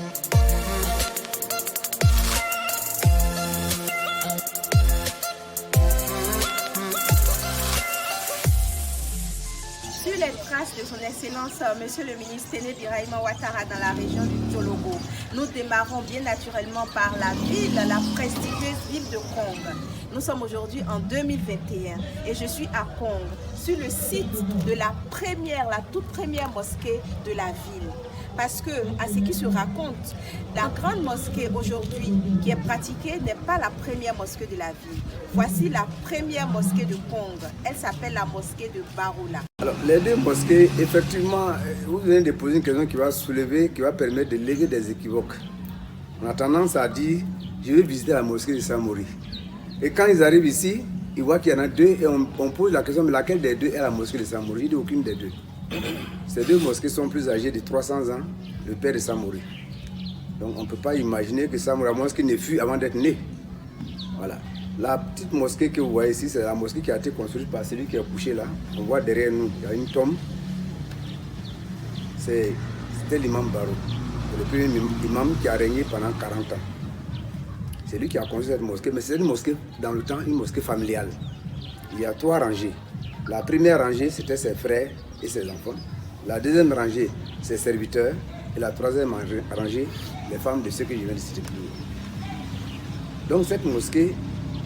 Sur les traces de son Excellence, Monsieur le ministre Téné Birahima Ouattara dans la région du Tchologo, nous démarrons bien naturellement par la ville, la prestigieuse ville de Kong. Nous sommes aujourd'hui en 2021 et je suis à Kong, sur le site de la toute première mosquée de la ville. Parce que, à ce qui se raconte, la grande mosquée aujourd'hui qui est pratiquée n'est pas la première mosquée de la ville. Voici la première mosquée de Kong. Elle s'appelle la mosquée de Baroula. Alors, les deux mosquées, effectivement, vous venez de poser une question qui va soulever, qui va permettre de lever des équivoques. On a tendance à dire, je vais visiter la mosquée de Samori. Et quand ils arrivent ici, ils voient qu'il y en a deux et on pose la question, mais laquelle des deux est la mosquée de Samori? Il dit aucune des deux. Ces deux mosquées sont plus âgées de 300 ans, le père de Samori. Donc on ne peut pas imaginer que Samori, la mosquée ne fut avant d'être né. Voilà. La petite mosquée que vous voyez ici, c'est la mosquée qui a été construite par celui qui est couché là. On voit derrière nous, il y a une tombe. C'était l'imam Baro, le premier imam qui a régné pendant 40 ans. C'est lui qui a construit cette mosquée, mais c'est une mosquée, dans le temps, une mosquée familiale. Il y a 3 rangées. La première rangée, c'était ses frères et ses enfants. La deuxième rangée, ses serviteurs. Et la troisième rangée, les femmes de ceux que je viens de citer plus haut. Donc cette mosquée,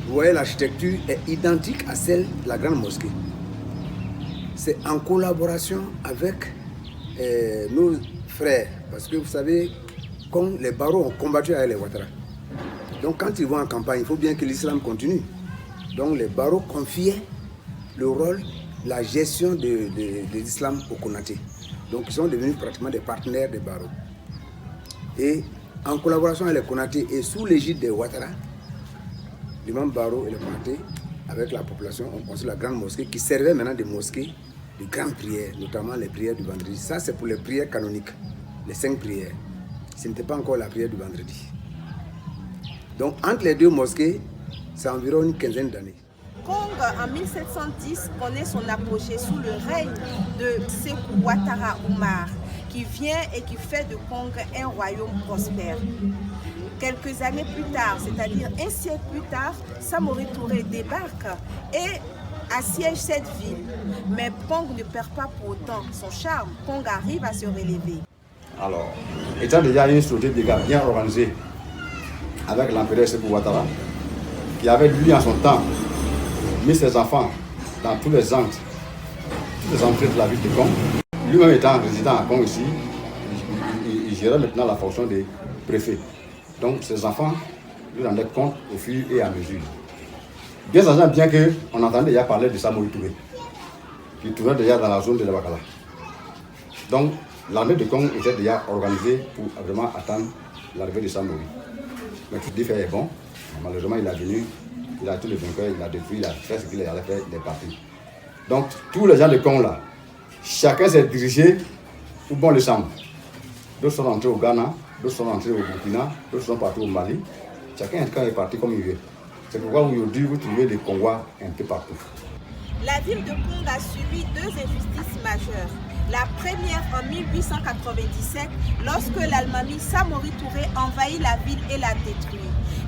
vous voyez, l'architecture est identique à celle de la grande mosquée. C'est en collaboration avec nos frères. Parce que vous savez, comme les Baros ont combattu avec les Ouattara. Donc quand ils vont en campagne, il faut bien que l'islam continue. Donc les Baros confiaient le rôle, la gestion de l'islam au Konaté. Donc ils sont devenus pratiquement des partenaires des Baros. Et en collaboration avec les Konaté et sous l'égide des Ouattara, l'imam Baro et le Konaté, avec la population, ont construit la grande mosquée qui servait maintenant de mosquée de grandes prières, notamment les prières du vendredi. Ça, c'est pour les prières canoniques, les 5 prières. Ce n'était pas encore la prière du vendredi. Donc, entre les deux mosquées, c'est environ une quinzaine d'années. Kong, en 1710, connaît son apogée sous le règne de Sékou Ouattara Oumar, qui vient et qui fait de Kong un royaume prospère. Quelques années plus tard, c'est-à-dire un siècle plus tard, Samori Touré débarque et assiège cette ville. Mais Kong ne perd pas pour autant son charme. Kong arrive à se relever. Alors, étant déjà une société bien organisée avec l'empereur Sékou Ouattara, qui avait lui en son temps mis ses enfants dans tous les entrées de la ville de Kong. Lui-même étant résident à Kong ici, il gérait maintenant la fonction de préfet. Donc ses enfants lui rendaient compte au fur et à mesure. Bien sachant bien qu'on entendait déjà parler de Samori Touré, qui tournait déjà dans la zone de Labakala. Donc l'armée de Kong était déjà organisée pour vraiment attendre l'arrivée de Samori. Mais tout dit fait est bon. Malheureusement, il est venu, il a tous les vainqueurs, il a détruit, il a fait ce qu'il allait faire, il est parti. Donc, tous les gens de Kong là, chacun s'est dirigé où bon le semble. D'autres sont rentrés au Ghana, d'autres sont rentrés au Burkina, d'autres sont partis au Mali. Chacun est parti comme il veut. C'est pourquoi aujourd'hui, vous trouvez des Congolais un peu partout. La ville de Kong a subi 2 injustices majeures. La première en 1897, lorsque l'Almami Samori Touré envahit la ville et la détruit.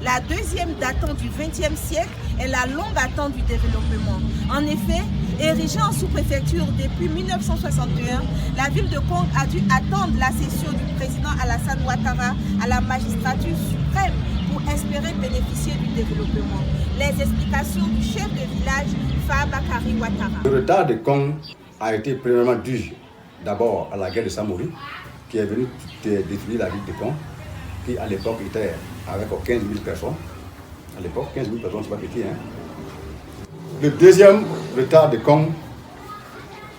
La deuxième, datant du XXe siècle, est la longue attente du développement. En effet, érigée en sous-préfecture depuis 1961, la ville de Kong a dû attendre la cession du président Alassane Ouattara à la magistrature suprême pour espérer bénéficier du développement. Les explications du chef de village, Fabakari Ouattara. Le retard de Kong a été premièrement dû d'abord à la guerre de Samori, qui est venue détruire la ville de Kong, qui à l'époque était avec 15 000 personnes. À l'époque, 15 000 personnes, c'est pas petit. Hein? Le deuxième retard de Kong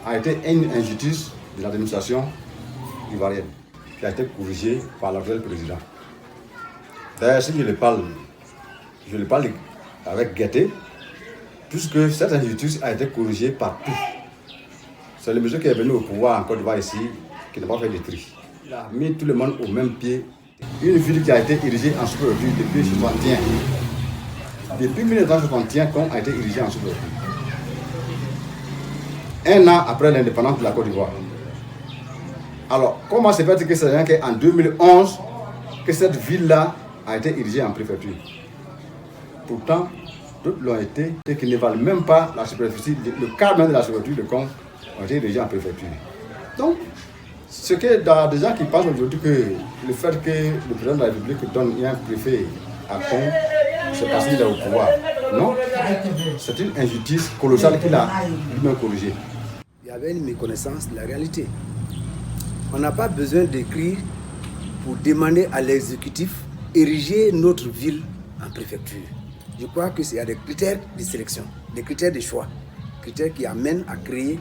a été une injustice de l'administration ivoirienne, qui a été corrigée par l'actuel président. D'ailleurs, si je le parle avec gaieté, puisque cette injustice a été corrigée partout. C'est le monsieur qui est venu au pouvoir en Côte d'Ivoire ici, qui n'a pas fait de tri. Il a mis tout le monde au même pied. Une ville qui a été érigée en sous-préfecture depuis 1961. Depuis 1961, Kong a été érigée en sous-préfecture. Un an après l'indépendance de la Côte d'Ivoire. Alors, comment se fait-il que c'est qu'en 2011, que cette ville-là a été érigée en préfecture. Pourtant, d'autres l'ont été et qui ne valent même pas la superficie, le quart même de la superficie de Kong ont été érigés en préfecture. Donc, ce que dans des gens qui pensent aujourd'hui que le fait que le président de la République donne un préfet à Kong, c'est parce qu'il est au pouvoir. Non, c'est une injustice colossale qu'il a lui-même corrigée. Il y avait une méconnaissance de la réalité. On n'a pas besoin d'écrire pour demander à l'exécutif d'ériger notre ville en préfecture. Je crois qu'il y a des critères de sélection, des critères de choix, critères qui amènent à créer,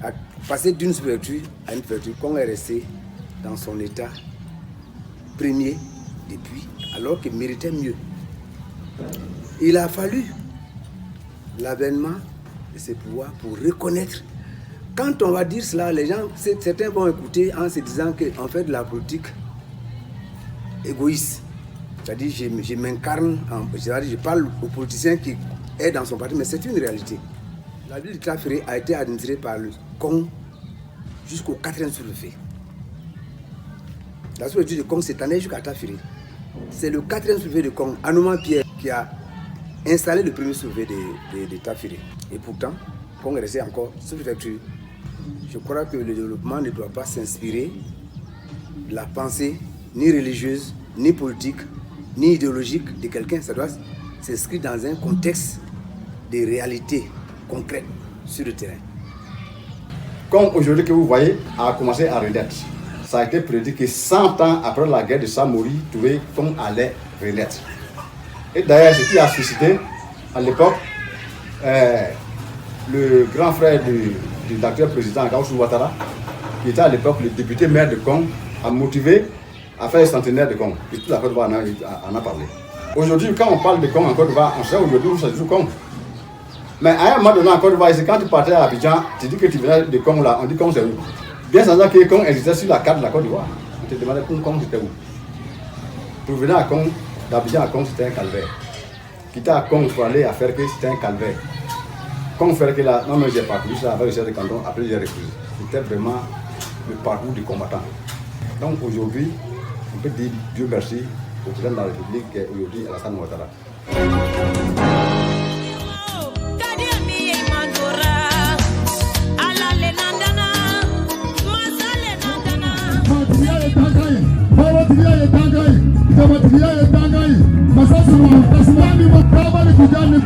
à passer d'une préfecture à une préfecture qu'on est resté dans son état premier depuis, alors qu'il méritait mieux. Il a fallu l'avènement de ces pouvoirs pour reconnaître. Quand on va dire cela, les gens, certains vont écouter en se disant qu'on fait de la politique égoïste. C'est-à-dire je m'incarne, je parle aux politiciens qui est dans son parti, mais c'est une réalité. La ville de Tafiri a été administrée par le Kong jusqu'au 4e soulevé. La sous-préfecture de Kong s'étendait jusqu'à Tafiri. C'est le 4e soulevé de Kong, Anouma Pierre, qui a installé le premier soulevé de Tafiri. Et pourtant, Kong est resté encore sous-préfecture. Je crois que le développement ne doit pas s'inspirer de la pensée ni religieuse, ni politique, ni idéologique de quelqu'un. Ça doit s'inscrire dans un contexte de réalité concrète sur le terrain. Comme aujourd'hui que vous voyez, a commencé à renaître. Ça a été prédit que 100 ans après la guerre de Samori, Kong allait renaître. Et d'ailleurs, ce qui a suscité à l'époque le grand frère du actuel président Gaoussou Ouattara, qui était à l'époque le député maire de Kong, a motivé à faire le centenaire de Kong. Et toute la Côte d'Ivoire en a parlé. Aujourd'hui, quand on parle de Kong en Côte d'Ivoire, on sait aujourd'hui où c'est toujours Kong. Mais à un moment donné en Côte d'Ivoire, quand tu partais à Abidjan, tu dis que tu venais de Kong là, on dit Kong c'est où? Bien sans dire que Kong existait sur la carte de la Côte d'Ivoire. On te demandait Kong c'était où? Pour venir à Kong, d'Abidjan à Kong c'était un calvaire. Quitter à Kong pour aller à Ferke, c'était un calvaire. Kong Ferke là, non mais j'ai parcouru ça avec le chef de canton, après j'ai refusé. C'était vraiment le parcours du combattant. Donc aujourd'hui, on peut dire Dieu merci au président de la République qui est aujourd'hui Alassane Ouattara. Masa semua, kasih kami